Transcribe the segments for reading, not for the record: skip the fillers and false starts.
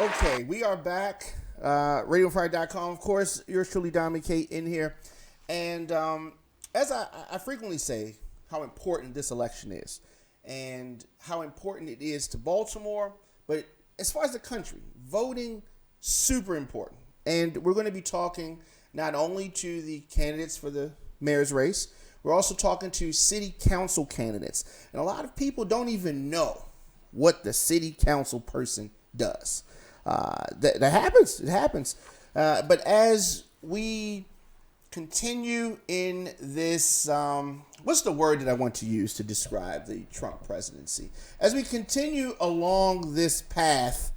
Okay, we are back. RadioFire.com. Of course, yours truly, Don McKay, in here. And as I frequently say, how important this election is and how important it is to Baltimore. But as far as the country, voting, super important. And we're going to be talking not only to the candidates for the mayor's race, we're also talking to city council candidates. And a lot of people don't even know what the city council person does. That happens. It happens. But as we continue in this, what's the word that I want to use to describe the Trump presidency? As we continue along this path,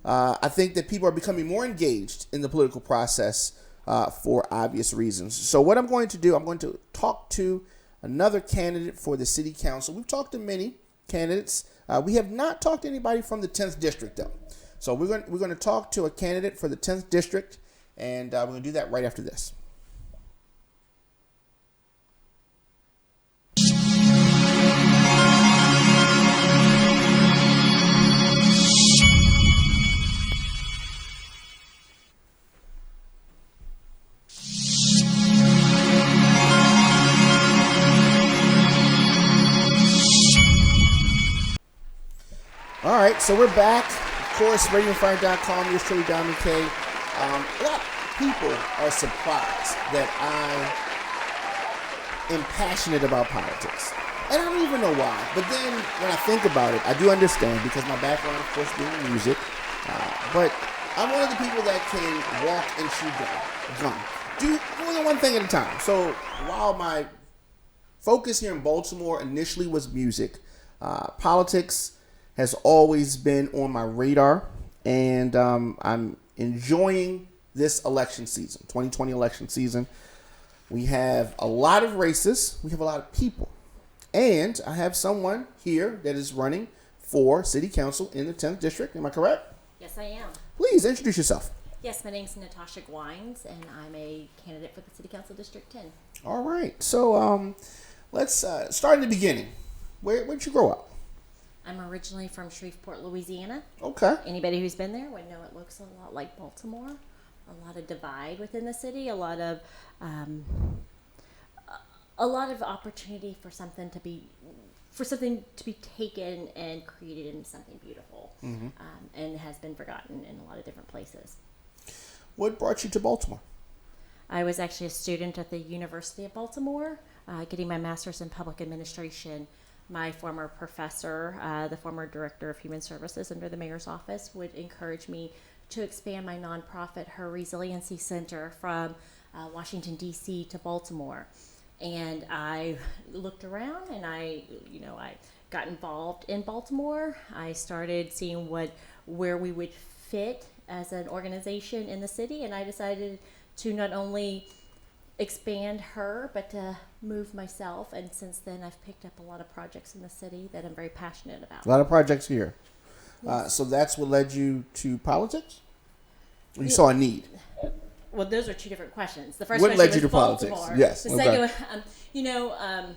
I think that people are becoming more engaged in the political process for obvious reasons. So what I'm going to do, I'm going to talk to another candidate for the city council. We've talked to many candidates. We have not talked to anybody from the 10th district, though. So we're going to talk to a candidate for the 10th district, and we're going to do that right after this. All right, so we're back. Of course, RadioFire.com, yours truly, Don McKay. A lot of people are surprised that I am passionate about politics. And I don't even know why. But then when I think about it, I do understand because my background, of course, being music. But I'm one of the people that can walk and chew gum. Do only one thing at a time. So while my focus here in Baltimore initially was music, politics has always been on my radar, and I'm enjoying this election season, 2020 election season. We have a lot of races. We have a lot of people. And I have someone here that is running for city council in the 10th district. Am I correct? Yes, I am. Please introduce yourself. Yes, my name's Natasha Guynes, and I'm a candidate for the City Council District 10. All right. So let's start in the beginning. Where did you grow up? I'm originally from Shreveport, Louisiana. Okay. Anybody who's been there would know it looks a lot like Baltimore. A lot of divide within the city. A lot of opportunity for something to be taken and created into something beautiful, and has been forgotten in a lot of different places. What brought you to Baltimore? I was actually a student at the University of Baltimore, getting my master's in public administration. My former professor, the former director of human services under the mayor's office, would encourage me to expand my nonprofit, Her Resiliency Center, from Washington, D.C. to Baltimore. And I looked around and I got involved in Baltimore. I started seeing where we would fit as an organization in the city, and I decided to not only expand her, but to move myself. And since then, I've picked up a lot of projects in the city that I'm very passionate about. A lot of projects here. Yes. So that's what led you to politics? Or you saw a need? Well, those are two different questions. The first what question led you was to Baltimore. politics? Yes. The second one,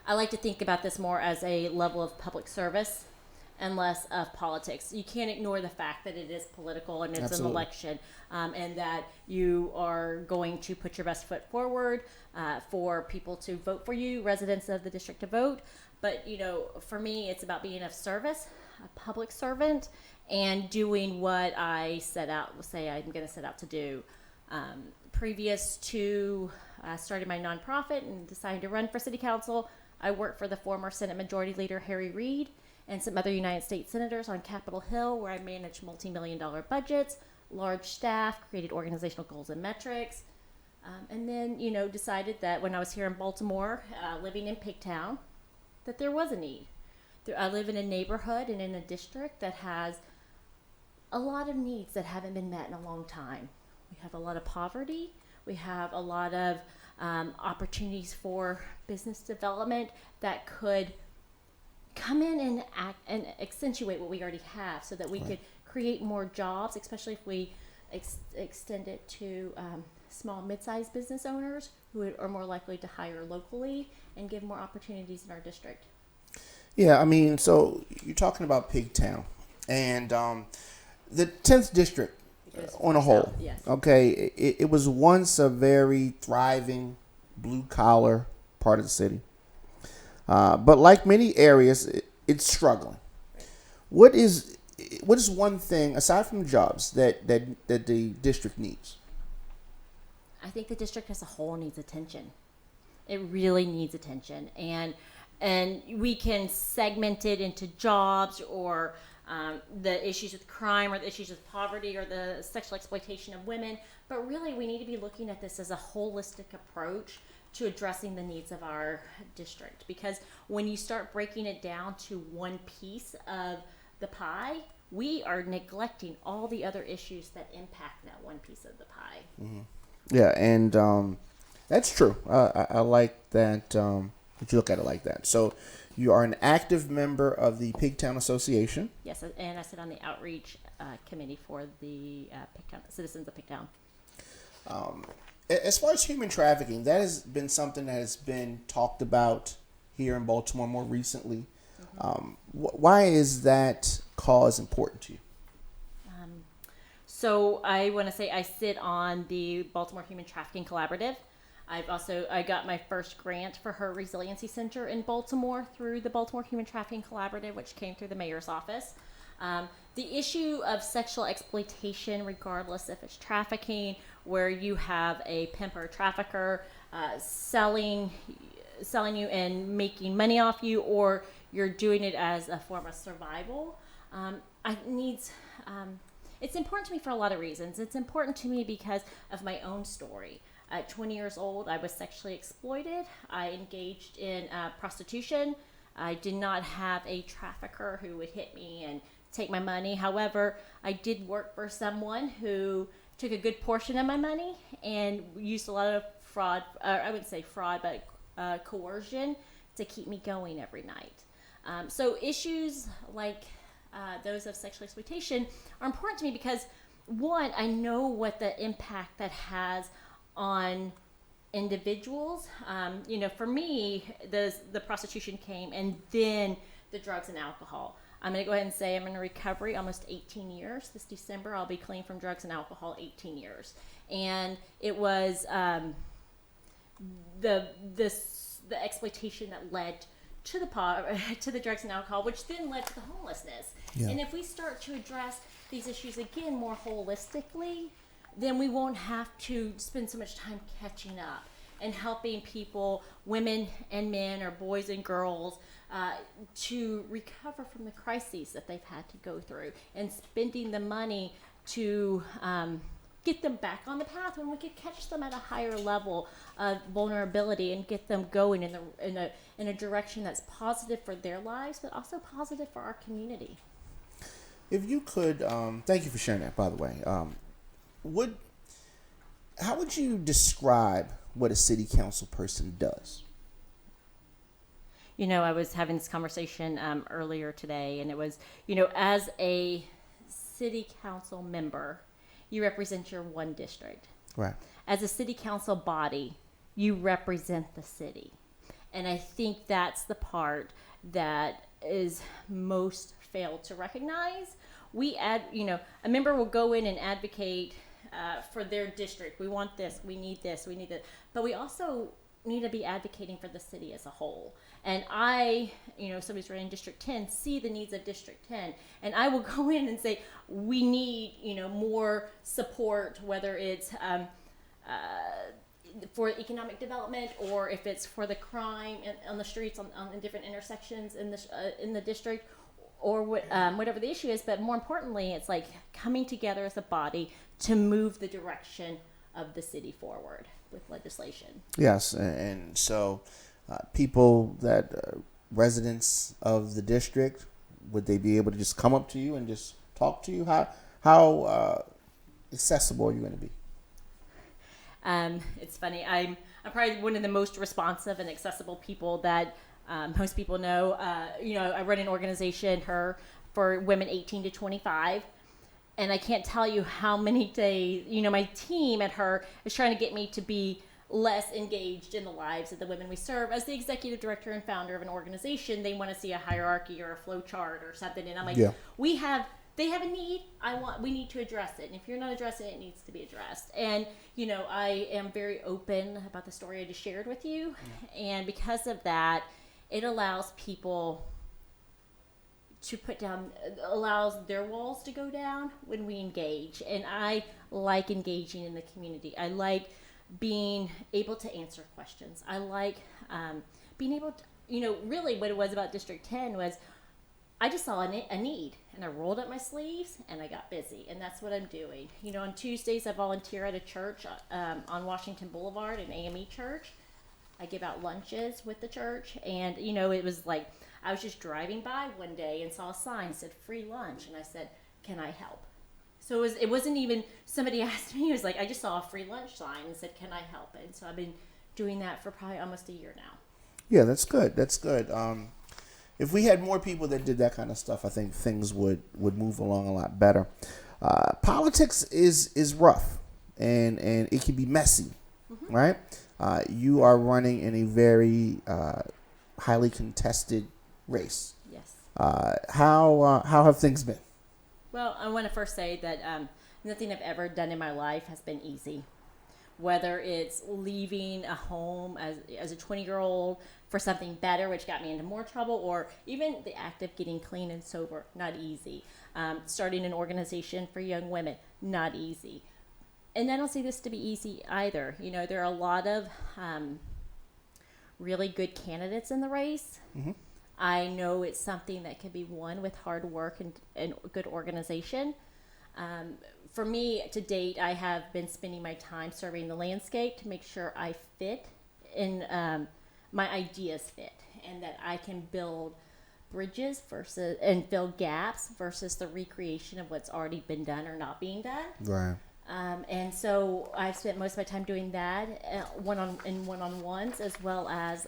I like to think about this more as a level of public service and less of politics. You can't ignore the fact that it is political and it's Absolutely. an election, and that you are going to put your best foot forward for people to vote for you, residents of the district to vote. But, for me, it's about being of service, a public servant, and doing what I say I'm going to set out to do. Previous to starting my nonprofit and deciding to run for city council, I worked for the former Senate Majority Leader Harry Reid and some other United States senators on Capitol Hill, where I managed multi-million-dollar budgets, large staff, created organizational goals and metrics, and then, decided that when I was here in Baltimore, living in Pigtown, that there was a need. I live in a neighborhood and in a district that has a lot of needs that haven't been met in a long time. We have a lot of poverty. We have a lot of opportunities for business development that could come in and act and accentuate what we already have, so that we could create more jobs, especially if we extend it to small, mid-sized business owners who are more likely to hire locally and give more opportunities in our district. Yeah, so you're talking about Pigtown, and The 10th district, on a whole, yes. okay, it was once a very thriving blue collar part of the city, but like many areas, it's struggling. What is one thing aside from jobs that the district needs? I think the district as a whole needs attention. It really needs attention, and we can segment it into jobs or the issues with crime or the issues with poverty or the sexual exploitation of women. But really, we need to be looking at this as a holistic approach to addressing the needs of our district. Because when you start breaking it down to one piece of the pie, we are neglecting all the other issues that impact that one piece of the pie. Mm-hmm. Yeah, and that's true. I like that that you look at it like that. So you are an active member of the Pigtown Association. Yes, and I sit on the outreach committee for the Pigtown, citizens of Pigtown. As far as human trafficking, that has been something that has been talked about here in Baltimore more recently. Mm-hmm. Why is that cause important to you? So I want to say I sit on the Baltimore Human Trafficking Collaborative. I got my first grant for her resiliency center in Baltimore through the Baltimore Human Trafficking Collaborative, which came through the mayor's office. The issue of sexual exploitation, regardless if it's trafficking, where you have a pimp or a trafficker selling you and making money off you, or you're doing it as a form of survival, it's important to me for a lot of reasons. It's important to me because of my own story. At 20 years old, I was sexually exploited. I engaged in prostitution. I did not have a trafficker who would hit me and take my money. However, I did work for someone who took a good portion of my money and used a lot of fraud, I wouldn't say fraud, but coercion to keep me going every night. So issues like those of sexual exploitation are important to me because, one, I know what the impact that has on individuals. For me, the prostitution came and then the drugs and alcohol. I'm going to go ahead and say I'm in recovery almost 18 years. This December, I'll be clean from drugs and alcohol 18 years. And it was the exploitation that led to the drugs and alcohol, which then led to the homelessness. Yeah. And if we start to address these issues again more holistically, then we won't have to spend so much time catching up and helping people, women and men, or boys and girls, to recover from the crises that they've had to go through, and spending the money to get them back on the path when we could catch them at a higher level of vulnerability and get them going in a direction that's positive for their lives, but also positive for our community. If you could, thank you for sharing that, by the way. How would you describe what a city council person does? I was having this conversation earlier today, and it was, as a city council member, you represent your one district. Right. As a city council body, you represent the city. And I think that's the part that is most failed to recognize. A member will go in and advocate for their district. We want this, we need this, we need that. But we also need to be advocating for the city as a whole. And somebody's running District 10, see the needs of District 10. And I will go in and say, we need, more support, whether it's for economic development, or if it's for the crime on the streets, on different intersections in the district, or whatever the issue is. But more importantly, it's like coming together as a body to move the direction of the city forward with legislation. Yes, and so people that residents of the district, would they be able to just come up to you and just talk to you? How accessible are you going to be? It's funny. I'm probably one of the most responsive and accessible people that most people know. I run an organization for women 18 to 25. And I can't tell you how many days, my team at her is trying to get me to be less engaged in the lives of the women we serve. As the executive director and founder of an organization, they want to see a hierarchy or a flow chart or something. And I'm like, We have they have a need. We need to address it. And if you're not addressing it, it needs to be addressed. And, you know, I am very open about the story I just shared with you. And because of that, it allows people to allows their walls to go down when we engage. And I like engaging in the community. I like being able to answer questions. I like being able to, you know, really what it was about District 10 was I just saw a need, and I rolled up my sleeves and I got busy, and that's what I'm doing. You know, on Tuesdays I volunteer at a church on Washington Boulevard, an AME church. I give out lunches with the church, and you know, it was like I was just driving by one day and saw a sign that said free lunch, and I said, "Can I help?" So it wasn't even somebody asked me. It was like I just saw a free lunch sign and said, "Can I help?" And so I've been doing that for probably almost a year now. Yeah, that's good. That's good. If we had more people that did that kind of stuff, I think things would move along a lot better. Politics is rough, and it can be messy, right? You are running in a very highly contested race. Yes. How have things been? Well, I want to first say that nothing I've ever done in my life has been easy. Whether it's leaving a home as a 20-year-old for something better, which got me into more trouble, or even the act of getting clean and sober, not easy. Starting an organization for young women, not easy. And I don't see this to be easy either. You know, there are a lot of really good candidates in the race. Mm-hmm. I know it's something that can be won with hard work and good organization. For me, to date, I have been spending my time surveying the landscape to make sure I fit and my ideas fit, and that I can build bridges and fill gaps versus the recreation of what's already been done or not being done. Right. And so I've spent most of my time doing that one-on-ones as well as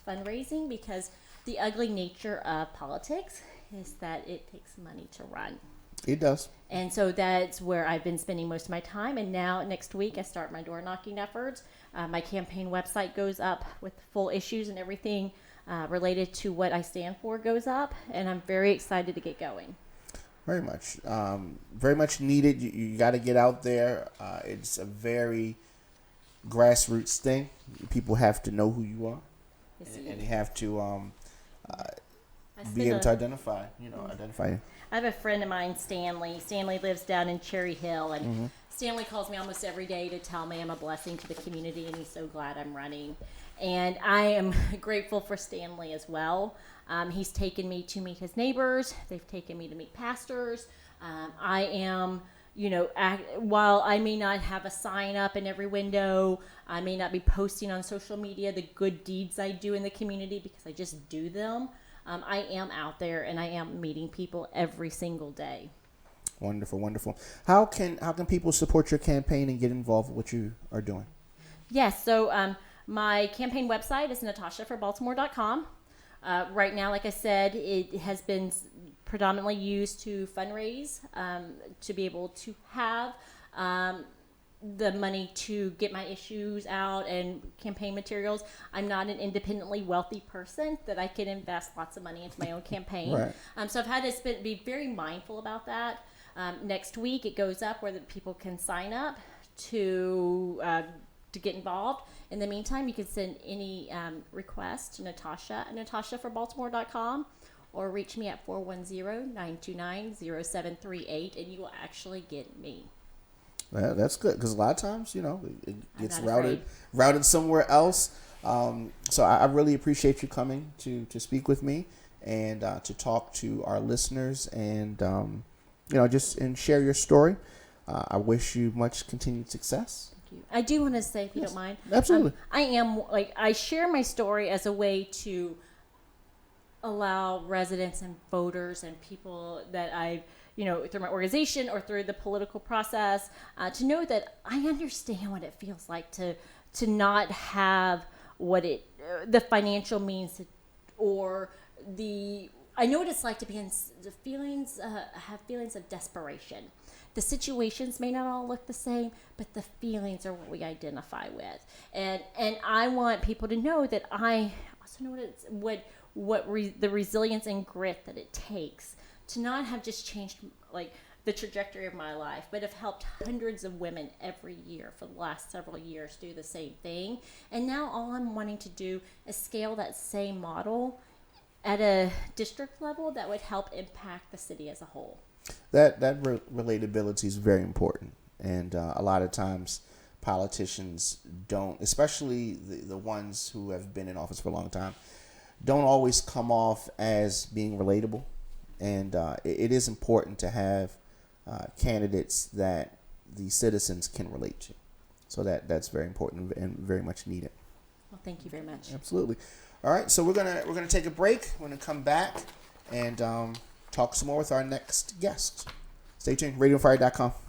fundraising, because the ugly nature of politics is that it takes money to run. It does. And so that's where I've been spending most of my time. And now next week I start my door knocking efforts. My campaign website goes up with full issues, and everything related to what I stand for goes up. And I'm very excited to get going. Very much needed. You got to get out there. It's a very grassroots thing. People have to know who you are, and they have to be able to identify you. I have a friend of mine, Stanley. Stanley lives down in Cherry Hill, and Stanley calls me almost every day to tell me I'm a blessing to the community, and he's so glad I'm running. And I am grateful for Stanley as well. He's taken me to meet his neighbors. They've taken me to meet pastors. I am, while I may not have a sign up in every window, I may not be posting on social media the good deeds I do in the community because I just do them. I am out there, and I am meeting people every single day. Wonderful, wonderful. How can people support your campaign and get involved with what you are doing? Yes, so my campaign website is natashaforbaltimore.com. Right now, like I said, it has been predominantly used to fundraise, to be able to have the money to get my issues out and campaign materials. I'm not an independently wealthy person that I can invest lots of money into my own campaign. Right. So I've had to be very mindful about that. Next week it goes up where the people can sign up to get involved. In the meantime, you can send any request to Natasha at natashaforbaltimore.com, or reach me at 410-929-0738, and you will actually get me. That's good, because a lot of times, it gets routed somewhere else. So I really appreciate you coming to speak with me and to talk to our listeners and, and share your story. I wish you much continued success. Thank you. I do want to say, if you don't mind. Absolutely. I share my story as a way to allow residents and voters and people that I've through my organization or through the political process, to know that I understand what it feels like to not have the financial means or I know what it's like to be in have feelings of desperation. The situations may not all look the same, but the feelings are what we identify with. And I want people to know that I also know the resilience and grit that it takes to not have just changed like the trajectory of my life, but have helped hundreds of women every year for the last several years do the same thing. And now all I'm wanting to do is scale that same model at a district level that would help impact the city as a whole. That relatability is very important, and a lot of times politicians don't, especially the ones who have been in office for a long time, don't always come off as being relatable. And it is important to have candidates that the citizens can relate to. So that's very important and very much needed. Well, thank you very much. Absolutely. All right, so we're gonna take a break. We're gonna come back and talk some more with our next guest. Stay tuned. RadioFire.com.